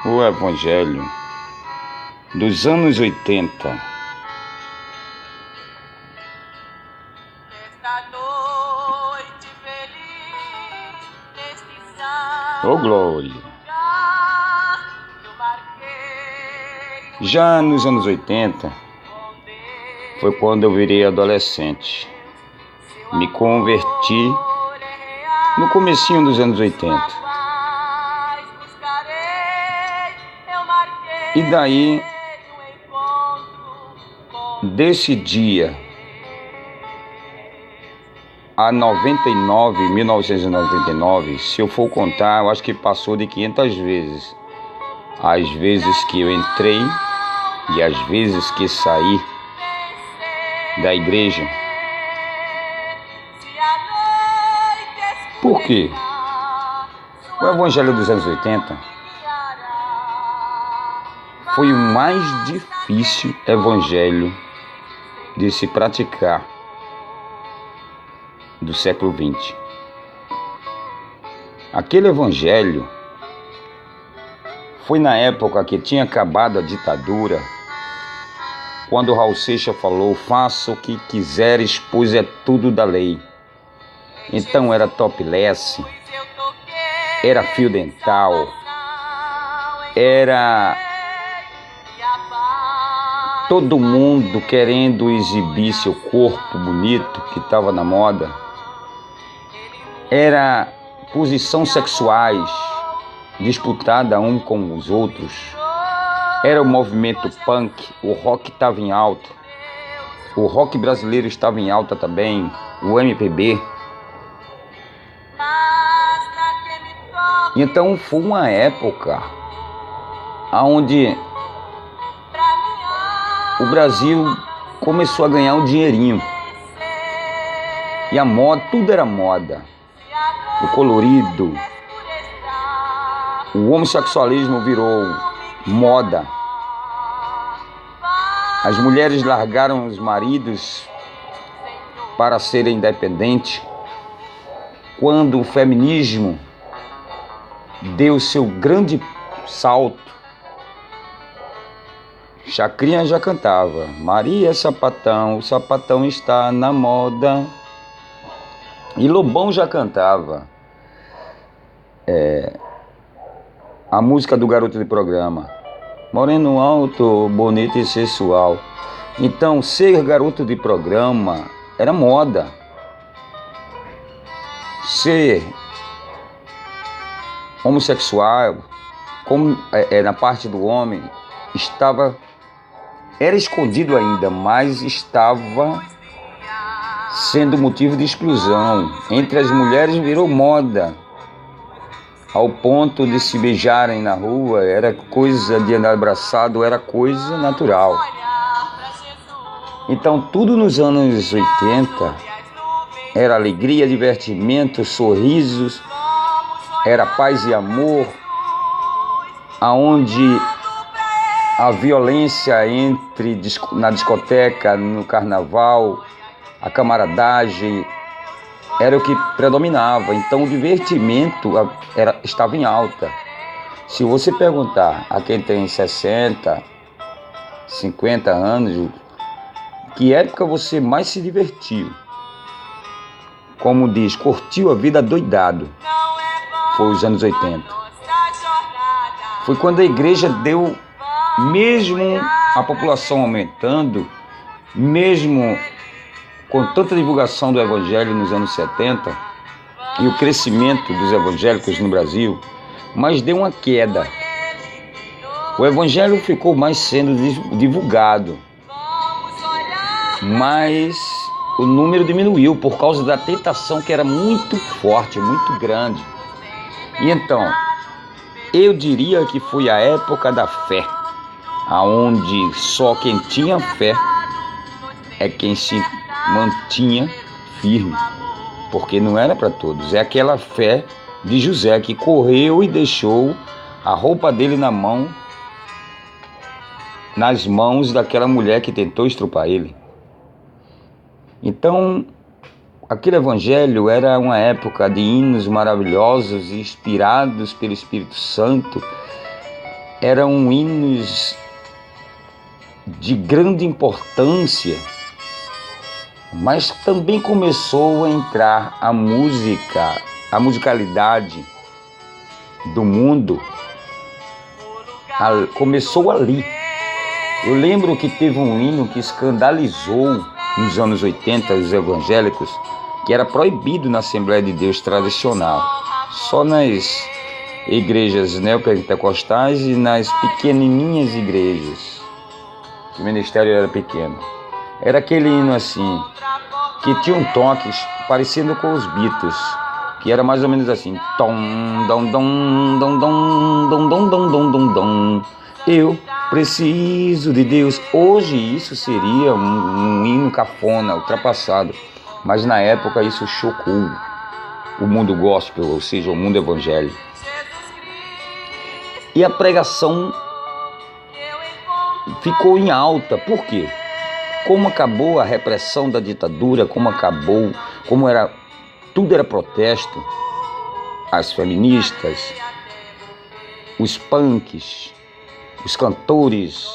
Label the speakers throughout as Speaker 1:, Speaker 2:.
Speaker 1: O Evangelho dos anos 80. Ô glória! Já nos anos 80 foi quando eu virei adolescente. Me converti no comecinho dos anos 80. E daí, desse dia a 1999, se eu for contar, eu acho que passou de 500 vezes. As vezes que eu entrei e as vezes que saí da igreja. Por quê? O Evangelho dos anos 80 foi o mais difícil evangelho de se praticar do século XX. Aquele evangelho foi na época que tinha acabado a ditadura, quando Raul Seixas falou: faça o que quiseres, pois é tudo da lei. Então era topless, era fio dental, era todo mundo querendo exibir seu corpo bonito, que estava na moda. Era posição sexuais disputada um com os outros. Era o movimento punk, o rock estava em alta. O rock brasileiro estava em alta também, o MPB. Então foi uma época onde o Brasil começou a ganhar um dinheirinho. E a moda, tudo era moda. O colorido. O homossexualismo virou moda. As mulheres largaram os maridos para serem independentes. Quando o feminismo deu seu grande salto, Chacrinha já cantava: Maria Sapatão, o sapatão está na moda. E Lobão já cantava a música do garoto de programa: moreno alto, bonito e sensual. Então, ser garoto de programa era moda. Ser homossexual, como na parte do homem, era escondido ainda, mas estava sendo motivo de exclusão. Entre as mulheres virou moda, ao ponto de se beijarem na rua, era coisa de andar abraçado, era coisa natural. Então tudo nos anos 80 era alegria, divertimento, sorrisos, era paz e amor, aonde a violência na discoteca, no carnaval, a camaradagem, era o que predominava. Então o divertimento estava em alta. Se você perguntar a quem tem 60, 50 anos, que época você mais se divertiu? Como diz, curtiu a vida doidado. Foi os anos 80. Foi quando a igreja deu, mesmo a população aumentando, mesmo com tanta divulgação do evangelho nos anos 70 e o crescimento dos evangélicos no Brasil, mas deu uma queda. O evangelho ficou mais sendo divulgado, mas o número diminuiu por causa da tentação, que era muito forte, muito grande. E então, eu diria que foi a época da fé, aonde só quem tinha fé é quem se mantinha firme, porque não era para todos. É aquela fé de José, que correu e deixou a roupa dele nas mãos daquela mulher que tentou estrupar ele. Então, aquele evangelho era uma época de hinos maravilhosos, inspirados pelo Espírito Santo, eram hinos de grande importância, mas também começou a entrar a música, a musicalidade do mundo, começou ali. Eu lembro que teve um hino que escandalizou nos anos 80 os evangélicos, que era proibido na Assembleia de Deus tradicional, só nas igrejas neopentecostais e nas pequenininhas igrejas, que o ministério era pequeno. Era aquele hino assim, que tinha um toque parecido com os Beatles, que era mais ou menos assim: tom, dom, dom, dom, dom, dom, dom, dom, dom, dom, dom. Eu preciso de Deus. Hoje isso seria um hino cafona, ultrapassado, mas na época isso chocou o mundo gospel, ou seja, o mundo evangélico. E a pregação ficou em alta. Por quê? Como acabou a repressão da ditadura, tudo era protesto. As feministas, os punks, os cantores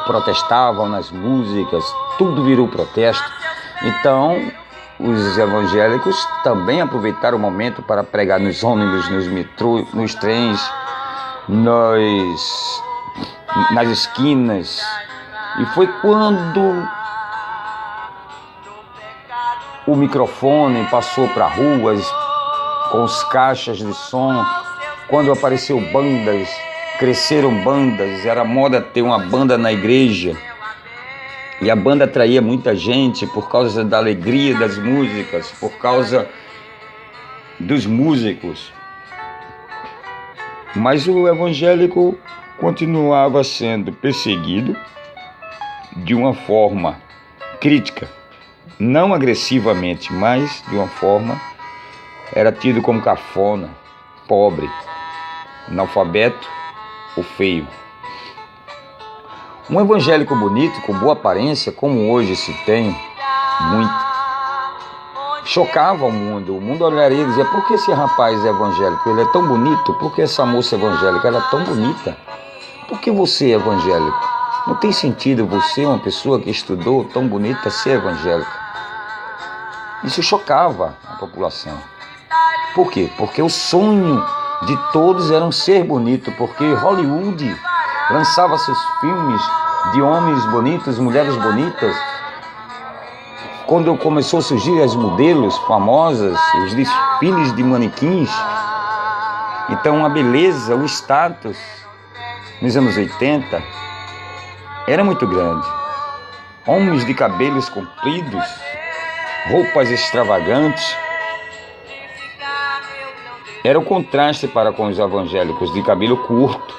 Speaker 1: protestavam nas músicas, tudo virou protesto. Então, os evangélicos também aproveitaram o momento para pregar nos ônibus, nos metrôs, nos trens, nas esquinas. E foi quando o microfone passou para ruas com os caixas de som, quando apareceu bandas, cresceram bandas, era moda ter uma banda na igreja. E a banda atraía muita gente por causa da alegria das músicas, por causa dos músicos. Mas o evangélico continuava sendo perseguido de uma forma crítica, não agressivamente, mas de uma forma, era tido como cafona, pobre, analfabeto ou feio. Um evangélico bonito, com boa aparência, como hoje se tem muito, chocava o mundo. O mundo olharia e dizia: por que esse rapaz é evangélico? Ele é tão bonito. Por que essa moça evangélica? Ela é tão bonita. Por que você é evangélico? Não tem sentido você, uma pessoa que estudou tão bonita, ser evangélica. Isso chocava a população. Por quê? Porque o sonho de todos era ser bonito, porque Hollywood lançava seus filmes de homens bonitos, mulheres bonitas. Quando começou a surgir as modelos famosas, os desfiles de manequins, então a beleza, o status, nos anos 80, era muito grande. Homens de cabelos compridos, roupas extravagantes. Era o contraste para com os evangélicos de cabelo curto.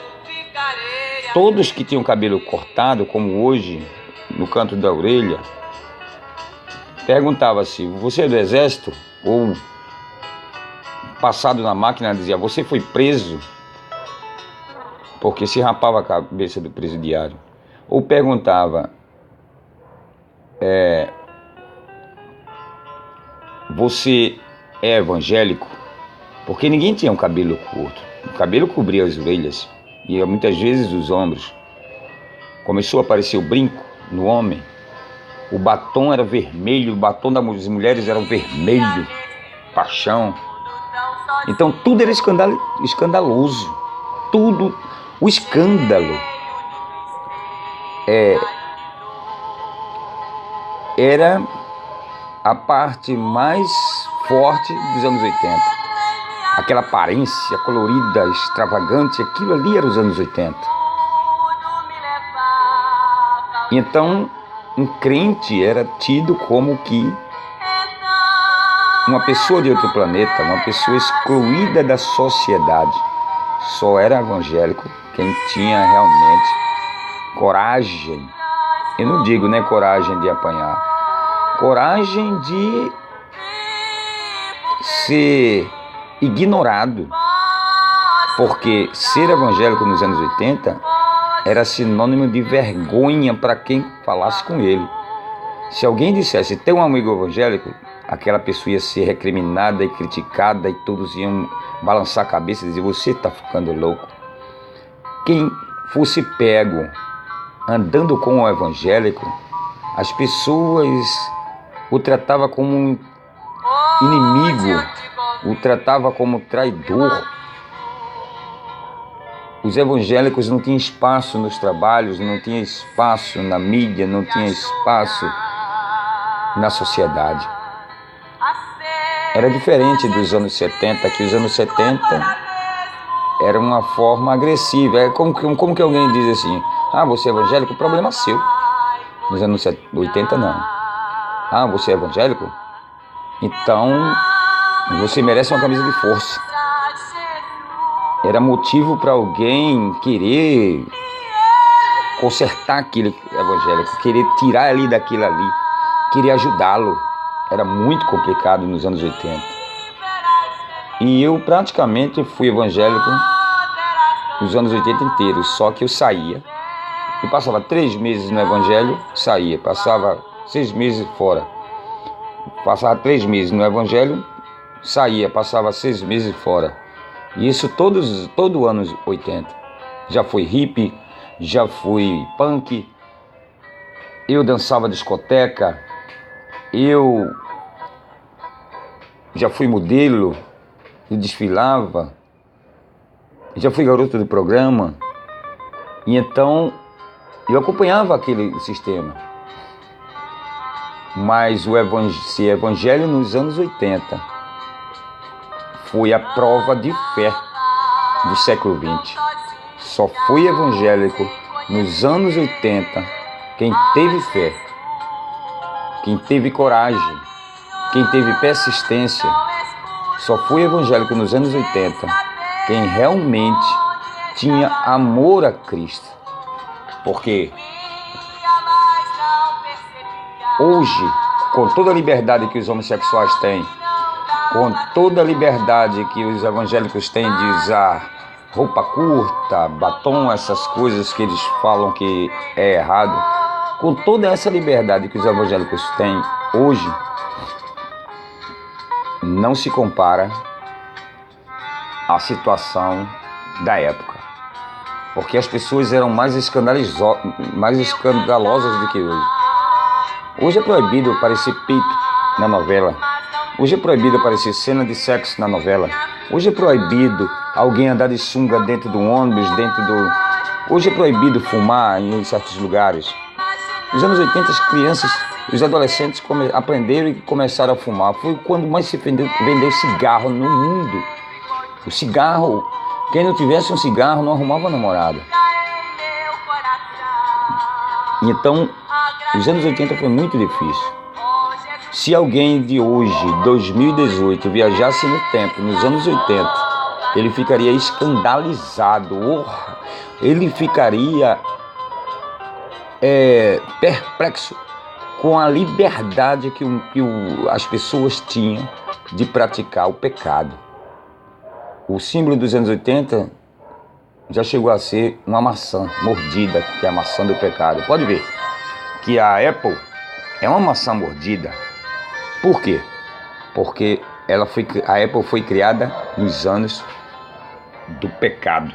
Speaker 1: Todos que tinham cabelo cortado, como hoje, no canto da orelha, perguntava-se: você é do exército? Ou, passado na máquina, dizia: você foi preso? Porque se rapava a cabeça do presidiário. Ou perguntava: você é evangélico? Porque ninguém tinha um cabelo curto. O cabelo cobria as orelhas e muitas vezes os ombros. Começou a aparecer o brinco no homem. O batom era vermelho, o batom das mulheres era vermelho, paixão. Então tudo era escandaloso. Tudo, o escândalo era a parte mais forte dos anos 80. Aquela aparência colorida, extravagante, aquilo ali era os anos 80. Então, um crente era tido como que uma pessoa de outro planeta, uma pessoa excluída da sociedade. Só era evangélico quem tinha realmente coragem. Eu não digo coragem de apanhar, coragem de ser ignorado, porque ser evangélico nos anos 80 era sinônimo de vergonha para quem falasse com ele. Se alguém dissesse: tem um amigo evangélico, aquela pessoa ia ser recriminada e criticada, e todos iam balançar a cabeça e dizer: você está ficando louco. quem fosse pego andando com o evangélico, as pessoas o tratavam como um inimigo, o tratavam como traidor. Os evangélicos não tinham espaço nos trabalhos, não tinham espaço na mídia, não tinham espaço na sociedade. Era diferente dos anos 70, que os anos 70 era uma forma agressiva. É como que alguém diz assim, você é evangélico, o problema é seu. Nos anos 80 não. Você é evangélico? Então você merece uma camisa de força. Era motivo para alguém querer consertar aquele evangélico, querer tirar ele daquilo ali, querer ajudá-lo. Era muito complicado nos anos 80. E eu praticamente fui evangélico nos anos 80 inteiros, só que eu saía. Eu passava 3 meses no evangelho, saía. Passava 6 meses fora. Passava 3 meses no evangelho, saía. Passava 6 meses fora. E isso todo anos 80. Já fui hippie, já fui punk, eu dançava discoteca, eu já fui modelo, eu desfilava, já fui garoto do programa. E então eu acompanhava aquele sistema. Mas ser evangelho nos anos 80 foi a prova de fé do século XX. Só foi evangélico nos anos 80 quem teve fé, quem teve coragem, quem teve persistência. Só foi evangélico nos anos 80 quem realmente tinha amor a Cristo. Porque hoje, com toda a liberdade que os homossexuais têm, com toda a liberdade que os evangélicos têm de usar roupa curta, batom, essas coisas que eles falam que é errado, com toda essa liberdade que os evangélicos têm hoje, não se compara à situação da época. Porque as pessoas eram mais escandalosas do que hoje. Hoje é proibido aparecer peito na novela. Hoje é proibido aparecer cena de sexo na novela. Hoje é proibido alguém andar de sunga dentro do ônibus, Hoje é proibido fumar em certos lugares. Nos anos 80 as crianças, os adolescentes aprenderam e começaram a fumar. Foi quando mais se vendeu cigarro no mundo. O cigarro, quem não tivesse um cigarro não arrumava namorada. Então, os anos 80 foi muito difícil. Se alguém de hoje, 2018, viajasse no tempo, nos anos 80, ele ficaria escandalizado, ele ficaria perplexo com a liberdade que as pessoas tinham de praticar o pecado. O símbolo dos anos 80 já chegou a ser uma maçã mordida, que é a maçã do pecado. Pode ver que a Apple é uma maçã mordida. Por quê? Porque a Apple foi criada nos anos do pecado.